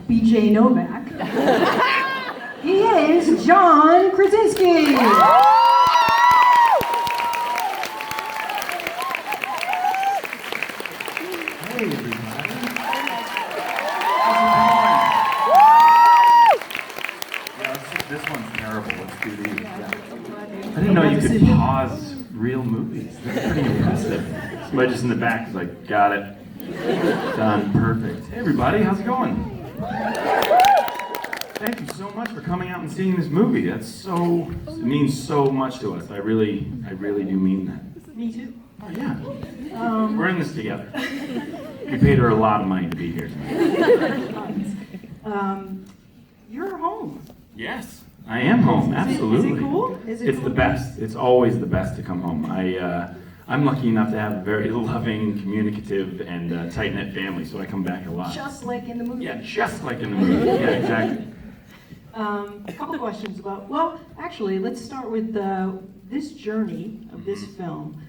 BJ Novak. He is John Krasinski. Hey, everybody. This one's terrible. Let's do these. Yeah. I didn't know you could pause real movies. That's pretty impressive. Somebody just in the back is like, got it. Done. Perfect. Hey, everybody. How's it going? Thank you so much for coming out and seeing this movie. It means so much to us. I really do mean that. Me too. Oh, yeah. We're in this together. We paid her a lot of money to be here tonight. You're home. Yes, I am home. Absolutely. Is it cool? It's the best. It's always the best to come home. I'm lucky enough to have a very loving, communicative, and tight-knit family, so I come back a lot. Just like in the movie. Yeah, just like in the movie. Yeah, exactly. A couple of questions about, well, actually, let's start with this journey of this film.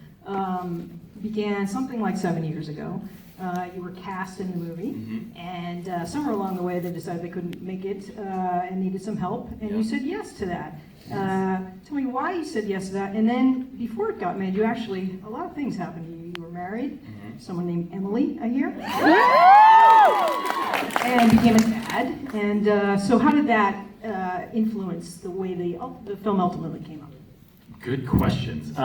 Began something like 7 years ago. You were cast in the movie, and somewhere along the way they decided they couldn't make it and needed some help, and you said yes to that. Tell me why you said yes to that, and then before it got made, you actually, a lot of things happened to you. You were married, someone named Emily, I hear, and became a dad, and so how did that influence the way the film ultimately came up? Good questions.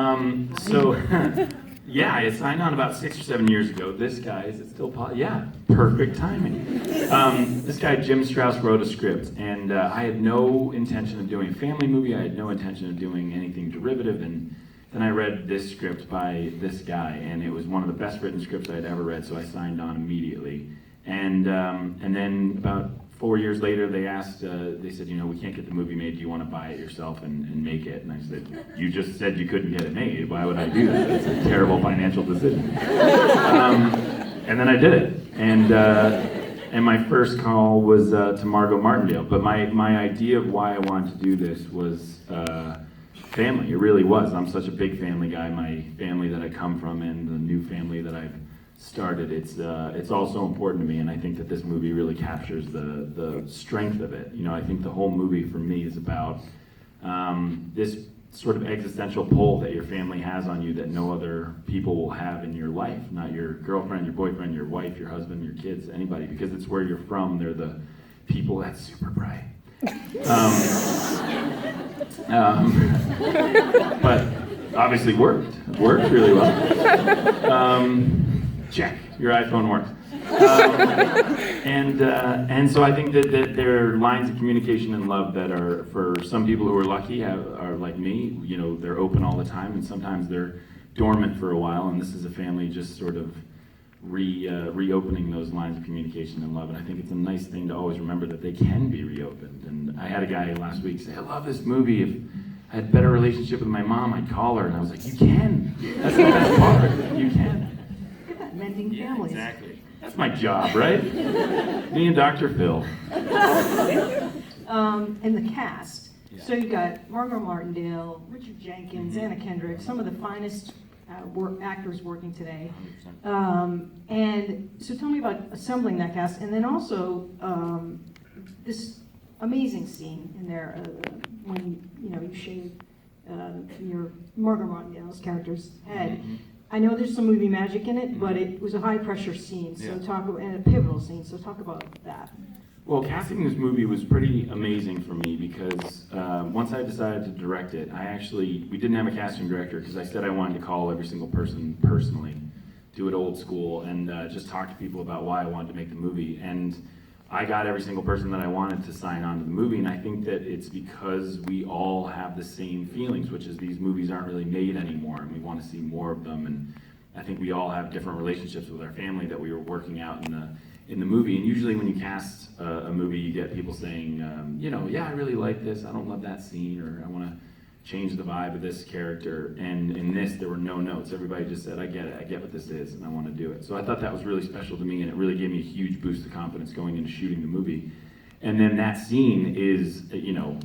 Yeah, I signed on about 6 or 7 years ago. This guy, is it still possible? Yeah, perfect timing. This guy, Jim Strauss, wrote a script, and I had no intention of doing a family movie. I had no intention of doing anything derivative, and then I read this script by this guy, and it was one of the best written scripts I had ever read, so I signed on immediately. And then about 4 years later, they said, we can't get the movie made. Do you want to buy it yourself and make it? And I said, you just said you couldn't get it made. Why would I do that? It's a terrible financial decision. And then I did it. And my first call was to Margot Martindale. But my idea of why I wanted to do this was family. It really was. I'm such a big family guy. My family that I come from and the new family that I've started, it's also important to me, and I think that this movie really captures the strength of it. I think the whole movie for me is about this sort of existential pull that your family has on you that no other people will have in your life, not your girlfriend, your boyfriend, your wife, your husband, your kids, anybody, because it's where you're from. They're the people. That's super bright. But obviously worked really well. Check, your iPhone works. And so I think that there are lines of communication and love that are, for some people who are lucky, are like me, they're open all the time, and sometimes they're dormant for a while, and this is a family just sort of reopening those lines of communication and love, and I think it's a nice thing to always remember that they can be reopened. And I had a guy last week say, I love this movie. If I had a better relationship with my mom, I'd call her, and I was like, you can. That's the best part. You can. Mending families. Yeah, exactly. That's my job, right? Me and Dr. Phil. And the cast. Yeah. So you got Margot Martindale, Richard Jenkins, Anna Kendrick, some of the finest actors working today. And so tell me about assembling that cast, and then also this amazing scene in there when you shave your Margot Martindale's character's head. I know there's some movie magic in it, but it was a high pressure scene, so and a pivotal scene, so talk about that. Well, casting this movie was pretty amazing for me because once I decided to direct it, we didn't have a casting director because I said I wanted to call every single person personally, do it old school, and just talk to people about why I wanted to make the movie. And I got every single person that I wanted to sign on to the movie, and I think that it's because we all have the same feelings, which is these movies aren't really made anymore, and we want to see more of them. And I think we all have different relationships with our family that we were working out in the movie. And usually when you cast a movie, you get people saying, yeah, I really like this, I don't love that scene, or I want to change the vibe of this character. And in this, there were no notes. Everybody just said, I get it, I get what this is, and I want to do it. So I thought that was really special to me, and it really gave me a huge boost of confidence going into shooting the movie. And then that scene is,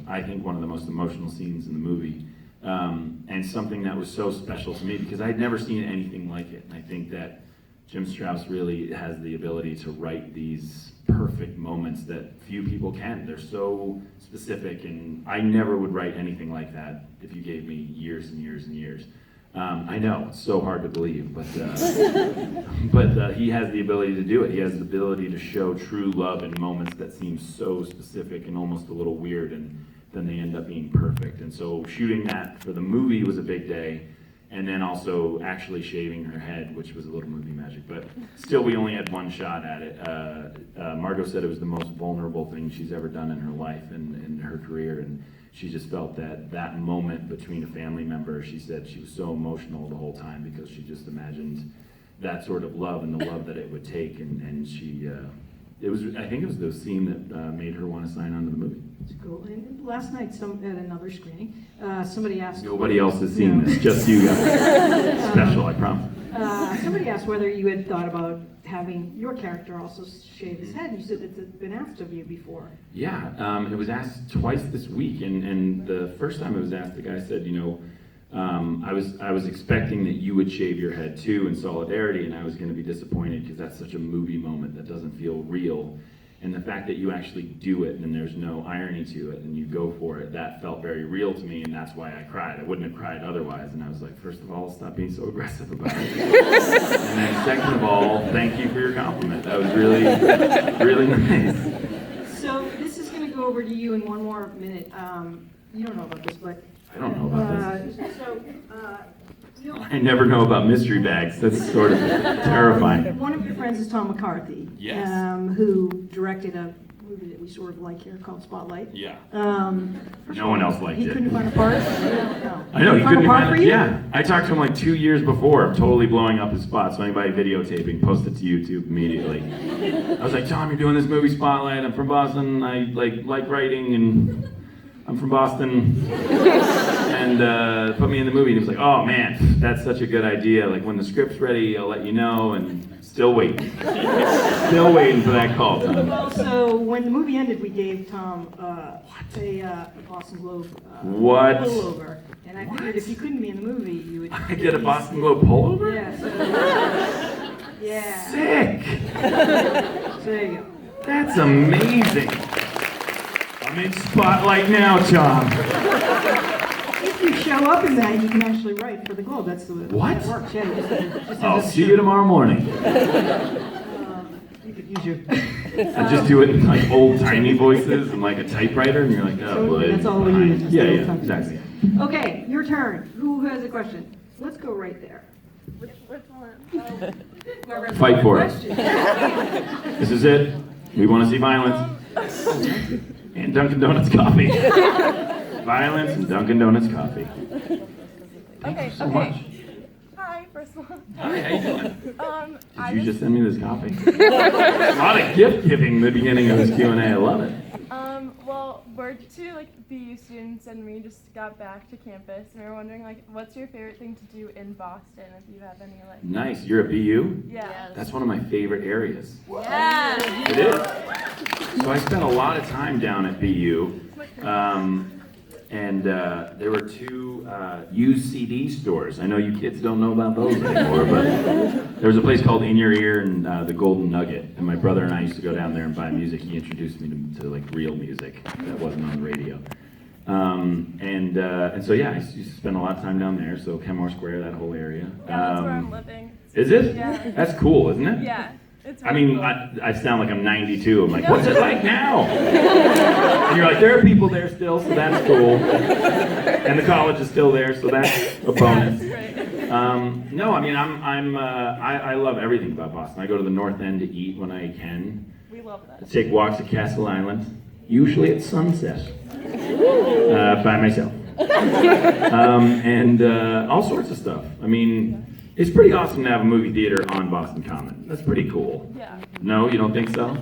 I think one of the most emotional scenes in the movie. And something that was so special to me because I had never seen anything like it. And I think that Jim Strauss really has the ability to write these perfect moments that few people can. They're so specific, and I never would write anything like that if you gave me years and years and years. I know, it's so hard to believe, but he has the ability to do it. He has the ability to show true love in moments that seem so specific and almost a little weird, and then they end up being perfect. And so shooting that for the movie was a big day, and then also actually shaving her head, which was a little movie magic, but still we only had one shot at it. Margot said it was the most vulnerable thing she's ever done in her life and in her career, and she just felt that moment between a family member, she said she was so emotional the whole time because she just imagined that sort of love and the love that it would take, and she, I think it was the scene that made her want to sign on to the movie. That's cool. And last night, at another screening, somebody asked... Nobody else has seen this, just you guys. Special, I promise. Somebody asked whether you had thought about having your character also shave his head. You said it's been asked of you before. Yeah, it was asked twice this week, and the first time it was asked, the guy said, I was expecting that you would shave your head too in solidarity, and I was going to be disappointed because that's such a movie moment that doesn't feel real. And the fact that you actually do it and there's no irony to it and you go for it, that felt very real to me, and that's why I cried. I wouldn't have cried otherwise. And I was like, first of all, stop being so aggressive about it. And then second of all, thank you for your compliment. That was really, really nice. So this is going to go over to you in one more minute. You don't know about this, but... I don't know about this. So, I never know about mystery bags. That's sort of terrifying. One of your friends is Tom McCarthy, Yes. Who directed a movie that we sort of like here called Spotlight. Yeah. No one else liked he it. couldn't find a part? No. I know, he couldn't part find for it. you? Yeah. I talked to him like 2 years before. I'm totally blowing up his spot, so anybody videotaping, post it to YouTube immediately. I was like, Tom, you're doing this movie Spotlight. I'm from Boston. I like writing, and I'm from Boston. And put me in the movie. And he was like, oh man, that's such a good idea. Like, when the script's ready, I'll let you know. And still waiting. Still waiting for that call, Tom. Well, so when the movie ended, we gave Tom a Boston Globe pullover. And I figured if you couldn't be in the movie, you would... I get a Boston Globe pullover? Yeah, so... Yeah. Sick! So there you go. That's amazing. I'm in Spotlight now, Tom. If you show up in that, you can actually write for the Globe. That's the way What? it works. Yeah, just I'll see you tomorrow morning. You could use your... I just do it in like old-timey voices and like a typewriter, and you're like, oh, boy. That's all we use. Yeah, exactly. Okay, your turn. Who has a question? Let's go right there. Which one? Oh. Fight for it. This is it. We want to see violence. And Dunkin' Donuts coffee. Violence and Dunkin' Donuts coffee. Okay, so much. Hi, first of all. Hi, how you doing? I Did you just send me this coffee? A lot of gift giving in the beginning of this Q&A. I love it. Well, we're two BU students, and we just got back to campus, and we were wondering what's your favorite thing to do in Boston, if you have any Nice. You're a BU? Yeah. That's one of my favorite areas. Yeah. It is. So I spent a lot of time down at BU, and there were two used CD stores. I know you kids don't know about those anymore, but there was a place called In Your Ear and the Golden Nugget, and my brother and I used to go down there and buy music. He introduced me to real music that wasn't on the radio. And so yeah, I used to spend a lot of time down there. So Kenmore Square, that whole area. Yeah, that's where I'm living. Is it? Yeah. That's cool, isn't it? Yeah. It's I really mean, cool. I sound like I'm 92. I'm like, what's it like now? And you're like, there are people there still, so that's cool. And the college is still there, so that's a bonus. No, I mean, I love everything about Boston. I go to the North End to eat when I can. We love I that. take walks at Castle Island, usually at sunset, by myself. And all sorts of stuff. I mean, it's pretty awesome to have a movie theater on Boston Common. That's pretty cool. Yeah. No, you don't think so?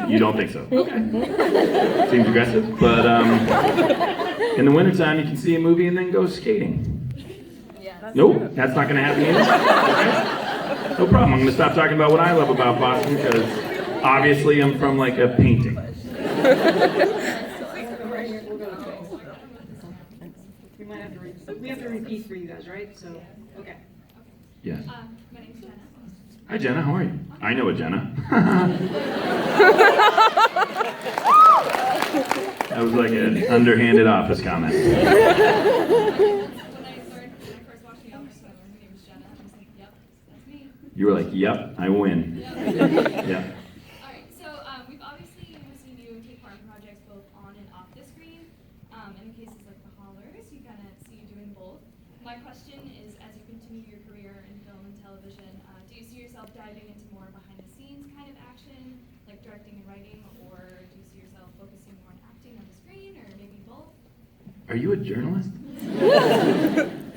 You don't think so? Okay. Seems aggressive, but in the wintertime you can see a movie and then go skating. Yeah. That's Nope, true. that's not going to happen either. Okay. No problem. I'm going to stop talking about what I love about Boston because obviously I'm from like a painting. We have to repeat for you guys, right? So, okay. Yes. My name's Jenna. Hi, Jenna. How are you? I know a Jenna. That was like an underhanded office comment. When I first watched the Elvis film, her name was Jenna. I was like, yep, that's me. You were like, yep, I win. Yeah. All right, so we've obviously seen you take part in projects both on and off the screen. In cases like the Hollars, you kind of see you doing both. My question is, as you continue your career in film and television, do you see yourself diving into more behind-the-scenes kind of action, like directing and writing, or do you see yourself focusing more on acting on the screen, or maybe both? Are you a journalist?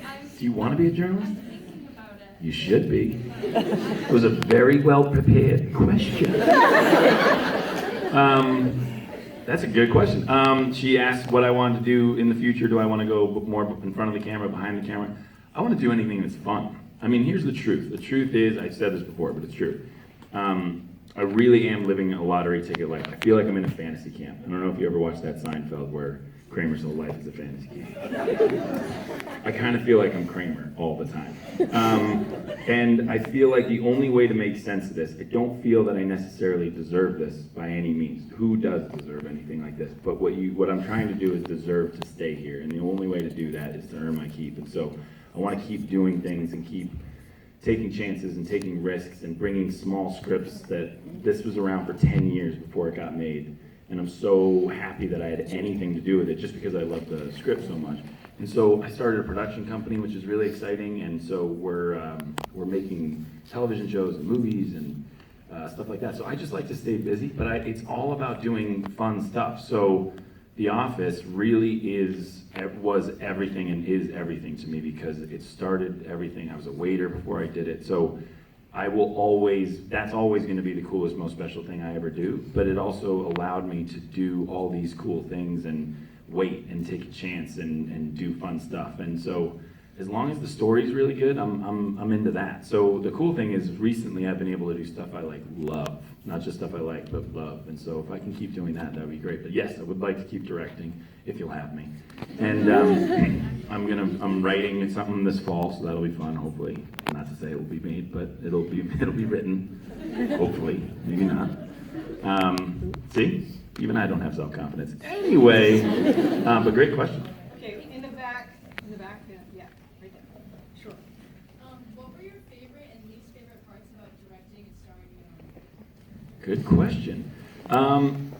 I'm, Do you want to be a journalist? I'm thinking about it. You should be. It was a very well prepared question. That's a good question. She asked what I wanted to do in the future. Do I want to go more in front of the camera, behind the camera? I want to do anything that's fun. I mean, here's the truth. The truth is, I've said this before, but it's true. I really am living a lottery ticket life. I feel like I'm in a fantasy camp. I don't know if you ever watched that Seinfeld where Kramer's whole life is a fantasy camp. I kind of feel like I'm Kramer all the time. And I feel like the only way to make sense of this, I don't feel that I necessarily deserve this by any means. Who does deserve anything like this? But what I'm trying to do is deserve to stay here. And the only way to do that is to earn my keep. And so I want to keep doing things and keep taking chances and taking risks and bringing small scripts that this was around for 10 years before it got made. And I'm so happy that I had anything to do with it just because I love the script so much. And so I started a production company, which is really exciting. And so we're making television shows and movies and stuff like that. So I just like to stay busy, but it's all about doing fun stuff. So The Office really was everything and is everything to me because it started everything. I was a waiter before I did it. So that's always going to be the coolest, most special thing I ever do. But it also allowed me to do all these cool things and wait and take a chance and do fun stuff. And so as long as the story's really good, I'm into that. So the cool thing is recently I've been able to do stuff I love. Not just stuff I like, but love. And so if I can keep doing that, that would be great. But yes, I would like to keep directing if you'll have me. And I'm writing something this fall, so that'll be fun, hopefully. Not to say it will be made, but it'll be written. Hopefully, maybe not. See? Even I don't have self-confidence. Anyway, but great question. Okay, in the back, yeah, right there. Sure. What were your favorite and least favorite parts about directing and starring your own? Good question.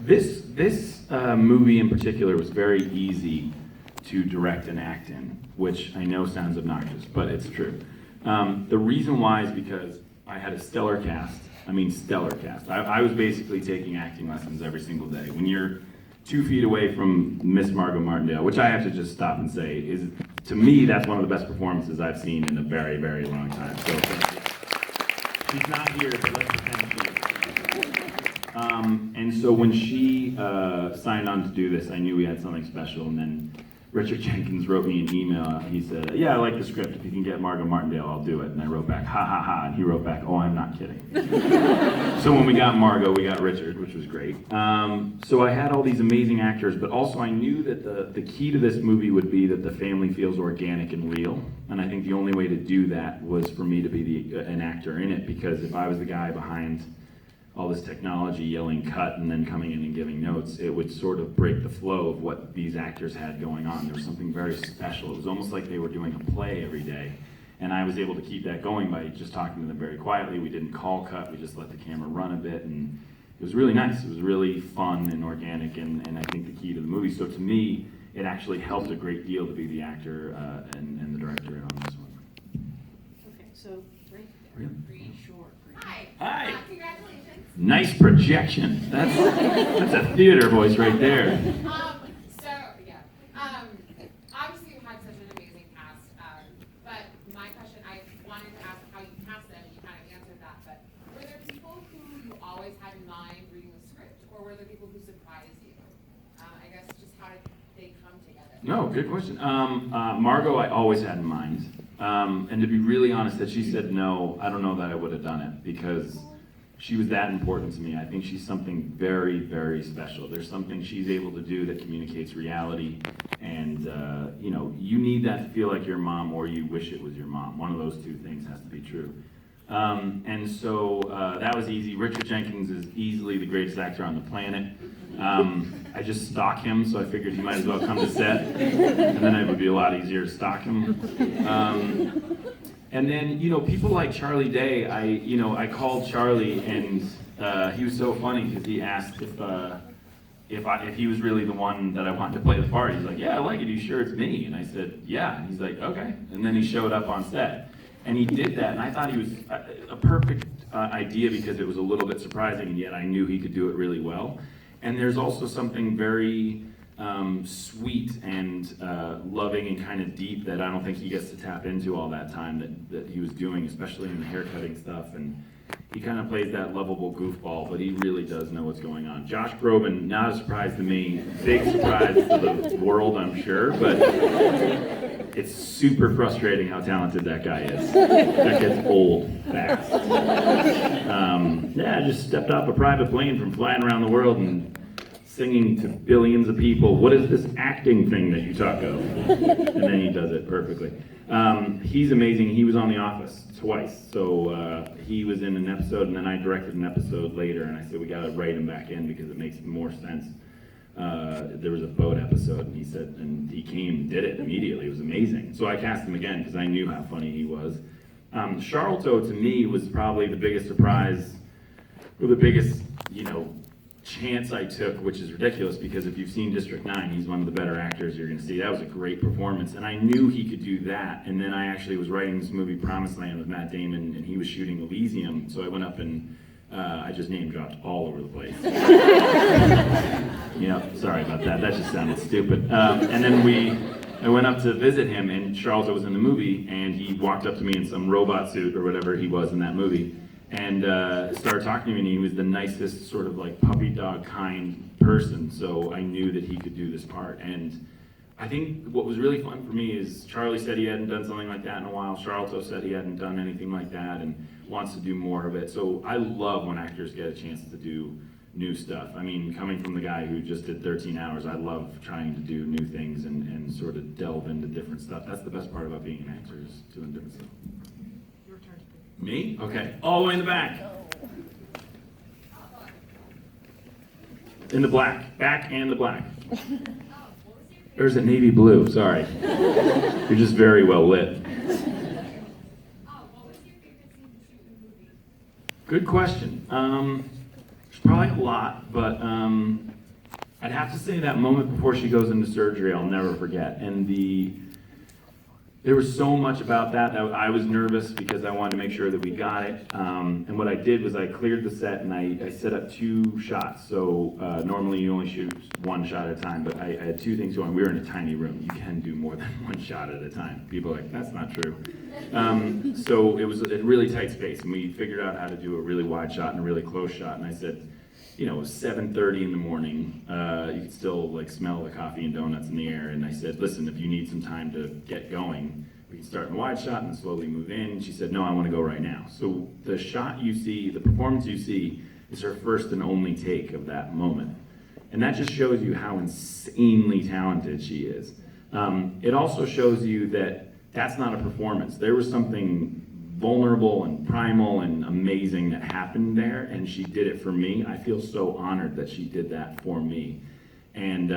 This movie in particular was very easy to direct and act in, which I know sounds obnoxious, but it's true. The reason why is because I had a stellar cast. I mean, stellar cast. I was basically taking acting lessons every single day. When you're 2 feet away from Miss Margot Martindale, which I have to just stop and say is, to me, that's one of the best performances I've seen in a very, very long time. So she's not here, but let's pretend she is. And so when she signed on to do this, I knew we had something special. And then Richard Jenkins wrote me an email. He said, yeah, I like the script. If you can get Margot Martindale, I'll do it. And I wrote back, ha, ha, ha. And he wrote back, oh, I'm not kidding. So when we got Margot, we got Richard, which was great. So I had all these amazing actors, but also I knew that the key to this movie would be that the family feels organic and real. And I think the only way to do that was for me to be an actor in it, because if I was the guy behind all this technology yelling cut and then coming in and giving notes, it would sort of break the flow of what these actors had going on. There was something very special. It was almost like they were doing a play every day. And I was able to keep that going by just talking to them very quietly. We didn't call cut, we just let the camera run a bit, and it was really nice. It was really fun and organic, and I think the key to the movie. So to me, it actually helped a great deal to be the actor and the director on this one. Okay, so right there. Really? Pretty short. Hi. Hi. Congratulations. Nice projection. That's a theater voice right there. Obviously you had such an amazing cast, but my question, I wanted to ask how you cast them, and you kind of answered that, but were there people who you always had in mind reading the script, or were there people who surprised you? I guess just how did they come together? No, good question. Margot, I always had in mind. And to be really honest, that she said no, I don't know that I would have done it, because she was that important to me. I think she's something very, very special. There's something she's able to do that communicates reality, and you need that to feel like your mom, or you wish it was your mom. One of those two things has to be true. And so that was easy. Richard Jenkins is easily the greatest actor on the planet. I just stalk him, so I figured he might as well come to set, and then it would be a lot easier to stalk him. And then, people like Charlie Day, I called Charlie, and he was so funny because he asked if he was really the one that I wanted to play the part. He's like, yeah, I like it. Are you sure it's me? And I said, yeah. And he's like, okay. And then he showed up on set. And he did that, and I thought he was a perfect idea because it was a little bit surprising, and yet I knew he could do it really well. And there's also something very sweet and loving and kind of deep that I don't think he gets to tap into all that time that he was doing, especially in the haircutting stuff. And he kind of plays that lovable goofball, but he really does know what's going on. Josh Groban, not a surprise to me, big surprise to the world, I'm sure, but it's super frustrating how talented that guy is. That gets old fast. I just stepped off a private plane from flying around the world and singing to billions of people. What is this acting thing that you talk of? And then he does it perfectly. He's amazing. He was on The Office twice. So he was in an episode, and then I directed an episode later, and I said, we got to write him back in because it makes more sense. There was a boat episode, and he said, and he came and did it immediately. It was amazing. So I cast him again because I knew how funny he was. Charlton, to me, was probably the biggest surprise, or the biggest, chance I took, which is ridiculous because if you've seen District 9, he's one of the better actors you're going to see. That was a great performance, and I knew he could do that. And then I actually was writing this movie, Promised Land, with Matt Damon, and he was shooting Elysium, so I went up and I just name dropped all over the place. Sorry about that. That just sounded stupid. And then I went up to visit him, and Charles was in the movie, and he walked up to me in some robot suit or whatever he was in that movie, and started talking to me, and he was the nicest sort of like puppy dog kind person, so I knew that he could do this part. And I think what was really fun for me is Charlie said he hadn't done something like that in a while. Charlton said he hadn't done anything like that and wants to do more of it. So I love when actors get a chance to do new stuff. I mean, coming from the guy who just did 13 Hours, I love trying to do new things and sort of delve into different stuff. That's the best part about being an actor, is doing different stuff. Your turn. Me? Okay. All the way in the back. In the black. Back and the black. There's a navy blue, sorry. You're just very well lit. Good question. There's probably a lot, but I'd have to say that moment before she goes into surgery, I'll never forget. And there was so much about that I was nervous because I wanted to make sure that we got it. And what I did was I cleared the set and I set up 2 shots. So normally you only shoot 1 shot at a time, but I had 2 things going. We were in a tiny room. You can do more than 1 shot at a time. People are like, that's not true. So it was a really tight space, and we figured out how to do a really wide shot and a really close shot. And I said, it was 7:30 in the morning. You could still smell the coffee and donuts in the air. And I said, listen, if you need some time to get going, we can start in a wide shot and slowly move in. And she said, no, I want to go right now. So the shot you see, the performance you see, is her first and only take of that moment. And that just shows you how insanely talented she is. It also shows you that that's not a performance. There was something vulnerable and primal and amazing that happened there, and she did it for me. I feel so honored that she did that for me. And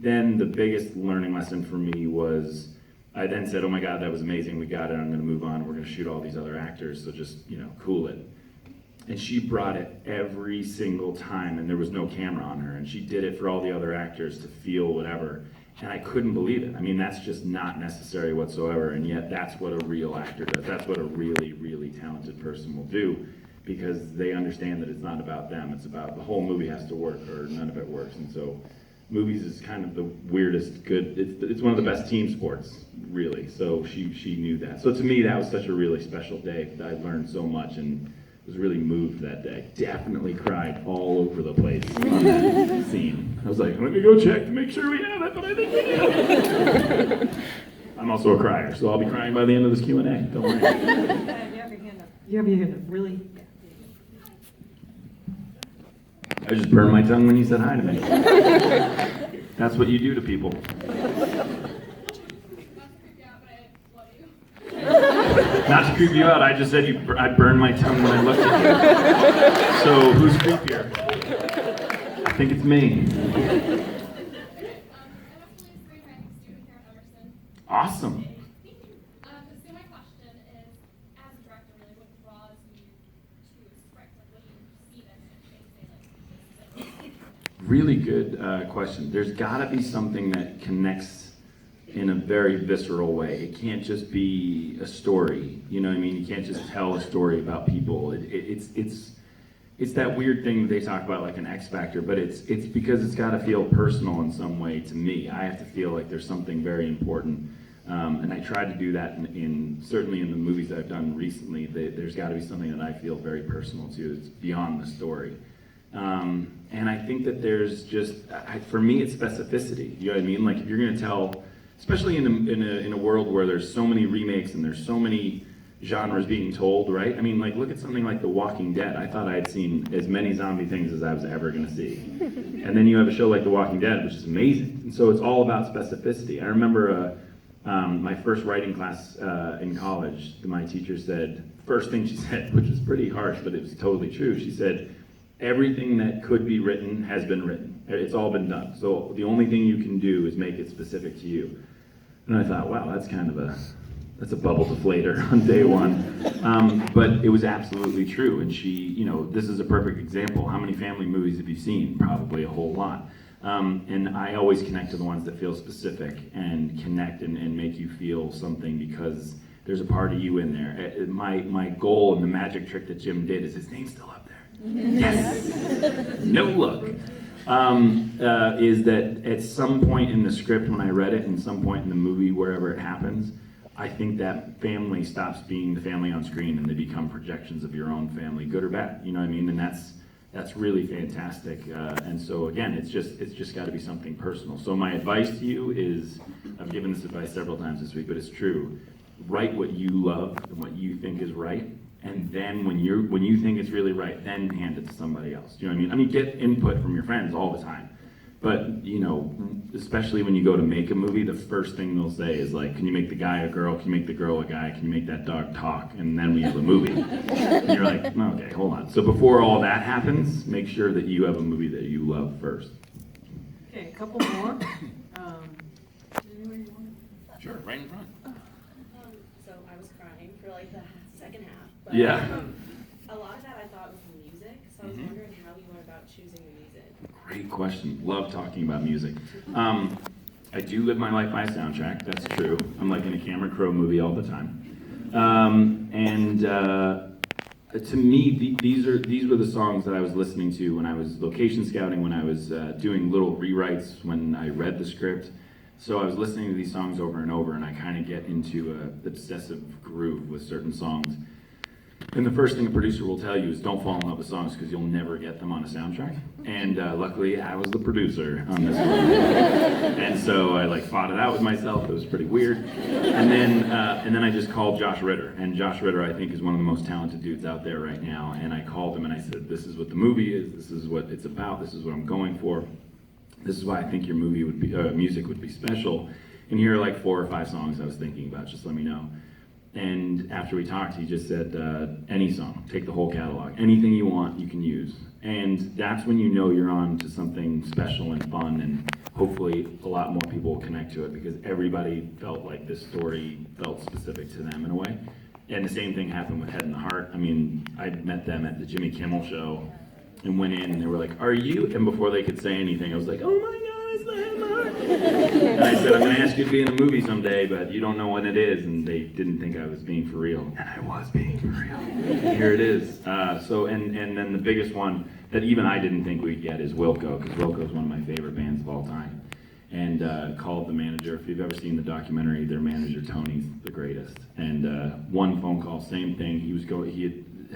then the biggest learning lesson for me was, I then said, oh my God, that was amazing, we got it, I'm gonna move on, we're gonna shoot all these other actors, so just, cool it. And she brought it every single time, and there was no camera on her, and she did it for all the other actors to feel whatever. And I couldn't believe it. I mean, that's just not necessary whatsoever, and yet that's what a real actor does. That's what a really, really talented person will do, because they understand that it's not about them. It's about the whole movie has to work, or none of it works. And so movies is kind of the weirdest good, it's one of the best team sports, really. So she knew that. So to me, that was such a really special day. I learned so much and was really moved that day. Definitely cried all over the place on that scene. I was like, let me go check to make sure we have it, but I think we do. I'm also a crier, so I'll be crying by the end of this Q&A. Don't worry. You have your hand up. You have your hand up. Really? I just burned my tongue when you said hi to me. That's what you do to people. Not to creep you out, I just said I burned my tongue when I looked at you. So who's creepier? I think it's me. Awesome. So my question is, as a director, really, what draws you to a script? Like, what do you see that makes it like? Really good question. There's got to be something that connects in a very visceral way. It can't just be a story. You know what I mean? You can't just tell a story about people. It's that weird thing that they talk about, like an X factor, but it's because it's got to feel personal in some way to me. I have to feel like there's something very important. And I try to do that certainly in the movies that I've done recently. There's got to be something that I feel very personal to. It's beyond the story. And I think that there's just, for me, it's specificity. You know what I mean? Like if you're going to tell, especially in a world where there's so many remakes and there's so many genres being told, right? I mean, like look at something like The Walking Dead. I thought I had seen as many zombie things as I was ever going to see. And then you have a show like The Walking Dead, which is amazing. And so it's all about specificity. I remember my first writing class in college, my teacher said, first thing she said, which was pretty harsh, but it was totally true. She said, everything that could be written has been written. It's all been done. So the only thing you can do is make it specific to you. And I thought, wow, that's kind of that's a bubble deflator on day one. But it was absolutely true. And she, this is a perfect example. How many family movies have you seen? Probably a whole lot. And I always connect to the ones that feel specific and connect and make you feel something because there's a part of you in there. My goal and the magic trick that Jim did is his name's still up there. Yes! No look. Is that at some point in the script when I read it and some point in the movie, wherever it happens, I think that family stops being the family on screen and they become projections of your own family, good or bad. You know what I mean? And that's really fantastic. And so again, it's just got to be something personal. So my advice to you is, I've given this advice several times this week, but it's true. Write what you love and what you think is right. And then when you think it's really right, then hand it to somebody else. Do you know what I mean? I mean, get input from your friends all the time. But, especially when you go to make a movie, the first thing they'll say is like, can you make the guy a girl? Can you make the girl a guy? Can you make that dog talk? And then we have a movie. And you're like, okay, hold on. So before all that happens, make sure that you have a movie that you love first. Okay, a couple more. Sure, right in front. So I was crying for like the second half. But, Yeah. A lot of that I thought was the music, so I was wondering how you went about choosing the music. Great question. Love talking about music. I do live my life by a soundtrack. That's true. I'm like in a Cameron Crowe movie all the time. To me, these were the songs that I was listening to when I was location scouting, when I was doing little rewrites, when I read the script. So I was listening to these songs over and over, and I kind of get into an obsessive groove with certain songs. And the first thing a producer will tell you is don't fall in love with songs because you'll never get them on a soundtrack. And luckily, I was the producer on this one. And so I fought it out with myself. It was pretty weird. And then I just called Josh Ritter. And Josh Ritter, I think, is one of the most talented dudes out there right now. And I called him and I said, this is what the movie is. This is what it's about. This is what I'm going for. This is why I think your movie would be music would be special. And here are 4 or 5 songs I was thinking about. Just let me know. And after we talked, he just said, any song, take the whole catalog. Anything you want, you can use. And that's when you know you're on to something special and fun, and hopefully a lot more people will connect to it because everybody felt like this story felt specific to them in a way. And the same thing happened with Head and the Heart. I mean, I met them at the Jimmy Kimmel show and went in and they were like, are you? And before they could say anything, I was like, oh my God, it's the Head and the Heart. And I said, I'm going to ask you to be in a movie someday, but you don't know when it is. And they didn't think I was being for real. And I was being for real. Here it is. And then the biggest one that even I didn't think we'd get is Wilco, because Wilco is one of my favorite bands of all time. And called the manager. If you've ever seen the documentary, their manager, Tony's the greatest. And one phone call, same thing. He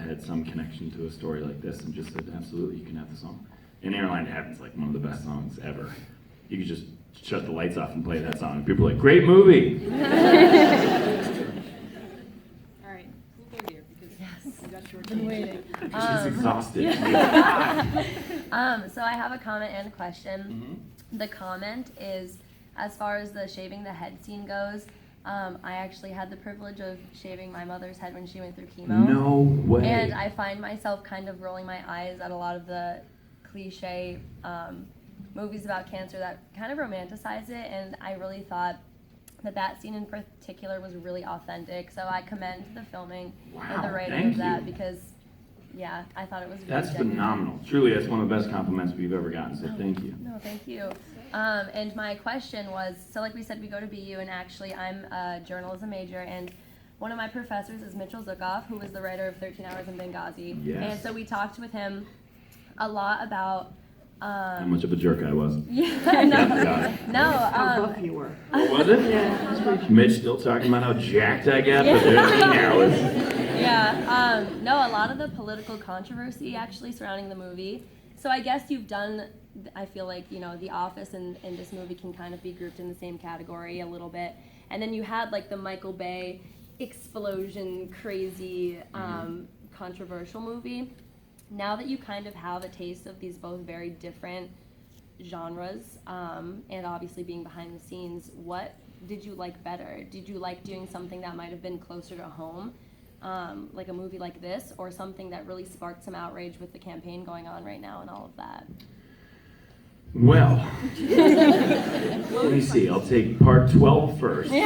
had some connection to a story like this and just said, absolutely, you can have the song. And Airline to Heaven's one of the best songs ever. You could just shut the lights off and play that song. And people are like, great movie! All right, we'll go here because we got short Been waiting. She's exhausted. So I have a comment and question. The comment is, as far as the shaving the head scene goes, I actually had the privilege of shaving my mother's head when she went through chemo. No way. And I find myself kind of rolling my eyes at a lot of the cliche movies about cancer that kind of romanticize it, and I really thought that scene in particular was really authentic. So I commend the filming and the writing thank of that you. because, yeah, I thought it was really That's genuine. phenomenal. Truly, that's one of the best compliments we've ever gotten, so thank you. No, thank you. And my question was, so like we said, we go to BU, and actually I'm a journalism major, and one of my professors is Mitchell Zukoff, who was the writer of 13 Hours in Benghazi. Yes. And so we talked with him a lot about... How much of a jerk I was. Yeah, no, Got it. no. How buff you were. What was it? Yeah, that's pretty Mitch still talking about how jacked I got for 13 hours. Yeah, no, a lot of the political controversy actually surrounding the movie. So I guess you've done, I feel like, you know, The Office and this movie can kind of be grouped in the same category a little bit. And then you had like the Michael Bay explosion, crazy, controversial movie. Now that you kind of have a taste of these both very different genres, and obviously being behind the scenes, what did you like better? Did you like doing something that might have been closer to home, like a movie like this, or something that really sparked some outrage with the campaign going on right now and all of that? Well, let me see. I'll take part 12 first. No,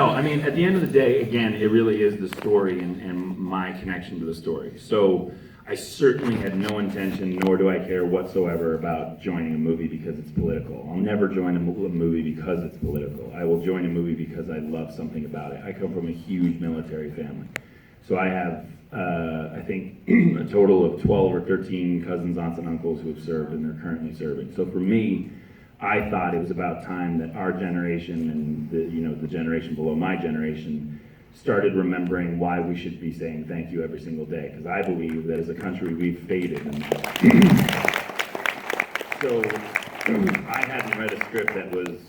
I mean, at the end of the day, again, it really is the story and my connection to the story. So I certainly had no intention, nor do I care whatsoever about joining a movie because it's political. I'll never join a movie because it's political. I will join a movie because I love something about it. I come from a huge military family. So I have, I think, a total of 12 or 13 cousins, aunts, and uncles who have served and they're currently serving. So for me, I thought it was about time that our generation and the generation below my generation started remembering why we should be saying thank you every single day. Because I believe that as a country we've faded. And so I hadn't read a script that was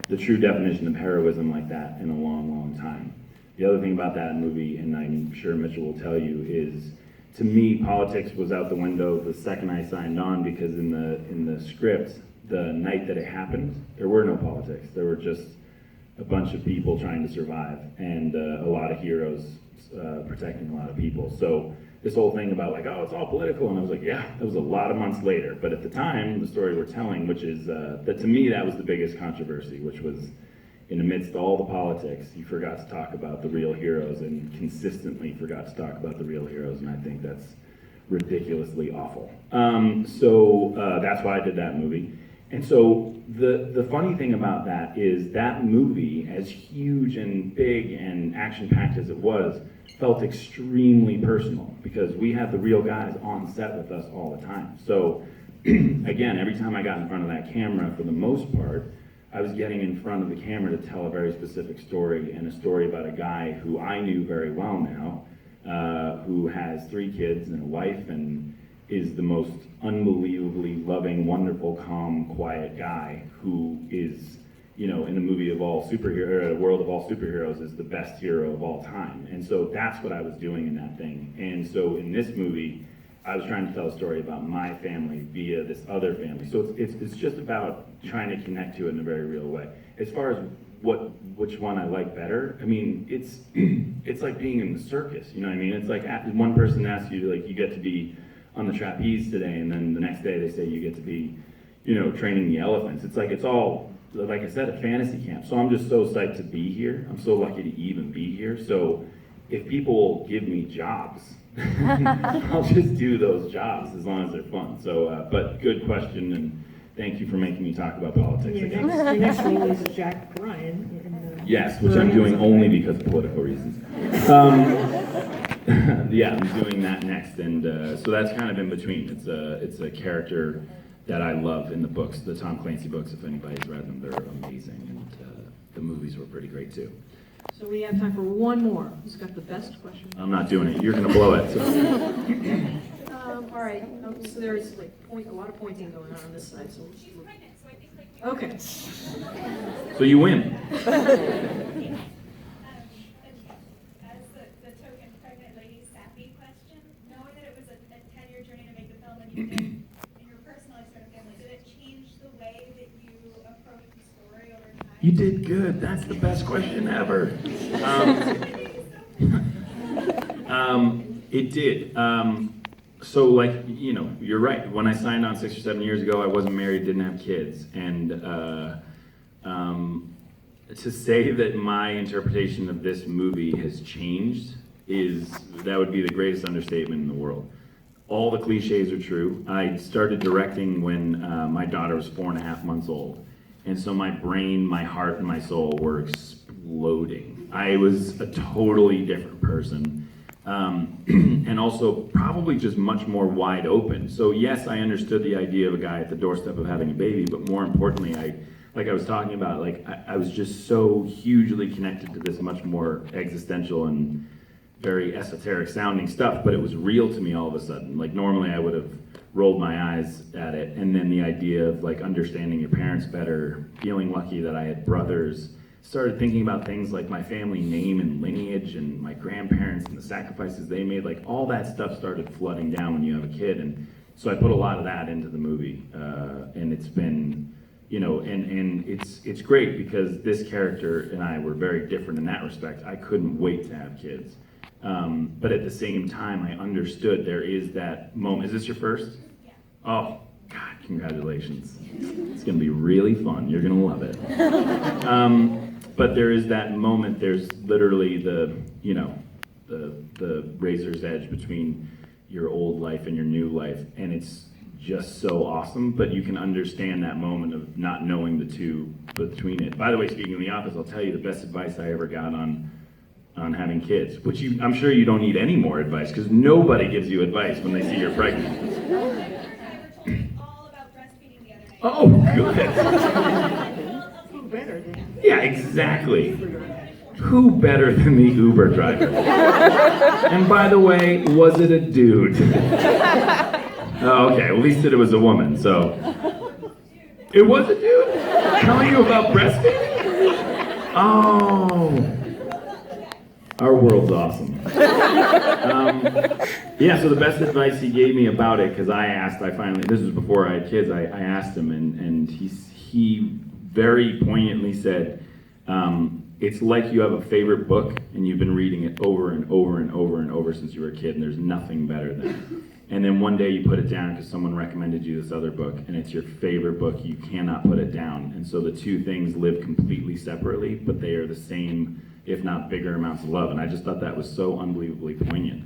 the true definition of heroism like that in a long, long time. The other thing about that movie, and I'm sure Mitchell will tell you, is to me politics was out the window the second I signed on, because in the script, the night that it happened, there were no politics. There were just a bunch of people trying to survive and a lot of heroes protecting a lot of people. So this whole thing about like, oh, it's all political, and I was like, yeah, that was a lot of months later. But at the time, the story we're telling, which is that to me that was the biggest controversy, which was in the midst of all the politics, you forgot to talk about the real heroes and consistently forgot to talk about the real heroes, and I think that's ridiculously awful. So that's why I did that movie. And so the funny thing about that is that movie, as huge and big and action-packed as it was, felt extremely personal because we had the real guys on set with us all the time. So again, every time I got in front of that camera, for the most part, I was getting in front of the camera to tell a very specific story, and a story about a guy who I knew very well now, who has 3 kids and a wife and is the most unbelievably loving, wonderful, calm, quiet guy who is, you know, in the movie of all superhero, world of all superheroes, is the best hero of all time. And so that's what I was doing in that thing. And so in this movie, I was trying to tell a story about my family via this other family. So it's just about trying to connect to it in a very real way. As far as which one I like better, I mean, it's like being in the circus, you know what I mean? It's like one person asks you, like, you get to be on the trapeze today, and then the next day they say you get to be, you know, training the elephants. It's like, it's all, like I said, a fantasy camp. So I'm just so psyched to be here. I'm so lucky to even be here. So if people give me jobs, I'll just do those jobs as long as they're fun. So, but good question, and thank you for making me talk about politics again. Your next role is Jack Ryan. Yes, which I'm doing only because of political reasons. Yeah, I'm doing that next, and so that's kind of in between. It's a character that I love in the books, the Tom Clancy books. If anybody's read them, they're amazing, and the movies were pretty great too. So we have time for one more. Who's got the best question? I'm not doing it. You're gonna blow it. So. All right. So there's like a lot of pointing going on this side. So She's pregnant, so I think like. okay. So you win. As the token pregnant lady sappy question, knowing that it was a 10-year journey to make the film and you did in your personal sort of family, did it change the way that you approach the story over time? You did good. That's the best question ever. It did. So, like, you know, you're right. When I signed on 6 or 7 years ago, I wasn't married, didn't have kids. And to say that my interpretation of this movie has changed that would be the greatest understatement in the world. All the cliches are true. I started directing when my daughter was 4.5 months old. And so my brain, my heart, and my soul were exploding. I was a totally different person. And also probably just much more wide open. So yes, I understood the idea of a guy at the doorstep of having a baby, but more importantly, like I was talking about, like I was just so hugely connected to this much more existential and very esoteric sounding stuff, but it was real to me all of a sudden. Like normally I would have rolled my eyes at it, and then the idea of like understanding your parents better, feeling lucky that I had brothers, started thinking about things like my family name and lineage and my grandparents and the sacrifices they made. Like all that stuff started flooding down when you have a kid, and so I put a lot of that into the movie, and it's been, you know, and it's great because this character and I were very different in that respect. I couldn't wait to have kids. But at the same time, I understood there is that moment. Is this your first? Yeah. Oh, God, congratulations. It's gonna be really fun. You're gonna love it. But there is that moment, there's literally the razor's edge between your old life and your new life, and it's just so awesome, but you can understand that moment of not knowing the two between it. By the way, speaking of The Office, I'll tell you the best advice I ever got on having kids, which I'm sure you don't need any more advice, because nobody gives you advice when they see you're pregnant. My driver told me all about breastfeeding the other day. Oh, good. Who better than? Yeah, exactly. Who better than the Uber driver? And by the way, was it a dude? Oh, okay, at least it was a woman, so. It was a dude? Telling you about breastfeeding? Oh. Our world's awesome. Yeah, so the best advice he gave me about it, because this was before I had kids, I asked him, and he very poignantly said, it's like you have a favorite book, and you've been reading it over and over and over and over since you were a kid, and there's nothing better than it. And then one day you put it down because someone recommended you this other book, and it's your favorite book, you cannot put it down. And so the two things live completely separately, but they are the same, if not bigger amounts of love. And I just thought that was so unbelievably poignant.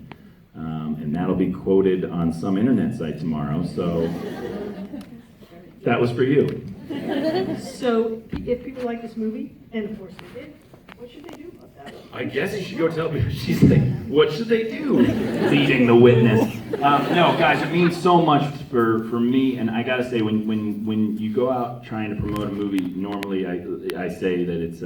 And that'll be quoted on some internet site tomorrow, so that was for you. So, if people like this movie, and of course they did, what should they do about that? I guess you should go tell me. She's like, what should they do? Leading the witness. No, guys, it means so much for me, and I gotta say, when you go out trying to promote a movie, normally I say that it's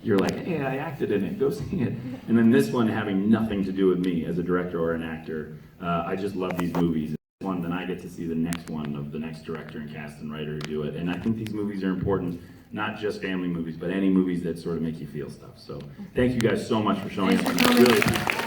you're like, hey, I acted in it, go see it. And then this one having nothing to do with me as a director or an actor, I just love these movies. One, then I get to see the next one of the next director and cast and writer who do it. And I think these movies are important, not just family movies, but any movies that sort of make you feel stuff. So thank you guys so much for showing up. Really appreciate it.